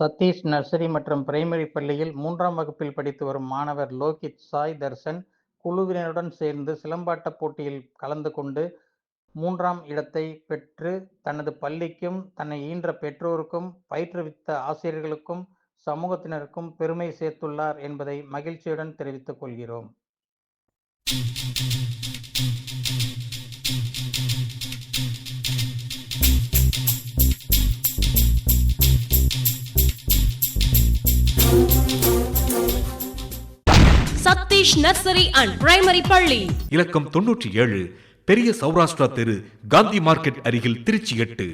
Satish nursery மற்றும் primary பள்ளியில் 3ஆம் வகுப்பில் படித்து வரும் மாணவர் லோகித் சாய் தர்ஷன் குழுவினருடன் சேர்ந்து சிலம்பாட்ட போட்டியில் கலந்து கொண்டு 3ஆம் இடத்தை பெற்று தனது பள்ளிக்கும், தன்னை ஈன்ற பெற்றோருக்கும், பயிற்றுவித்த ஆசிரியர்களுக்கும், சமூகத்தினருக்கும் பெருமை சேர்த்துள்ளார் என்பதை மகிழ்ச்சியுடன் தெரிவித்துக் கொள்கிறோம். சதீஷ் நர்சரி அண்ட் பிரைமரி பள்ளி, இலக்கம் 97, பெரிய சௌராஷ்டிரா தெரு, காந்தி மார்க்கெட் அருகில், திருச்சி 8.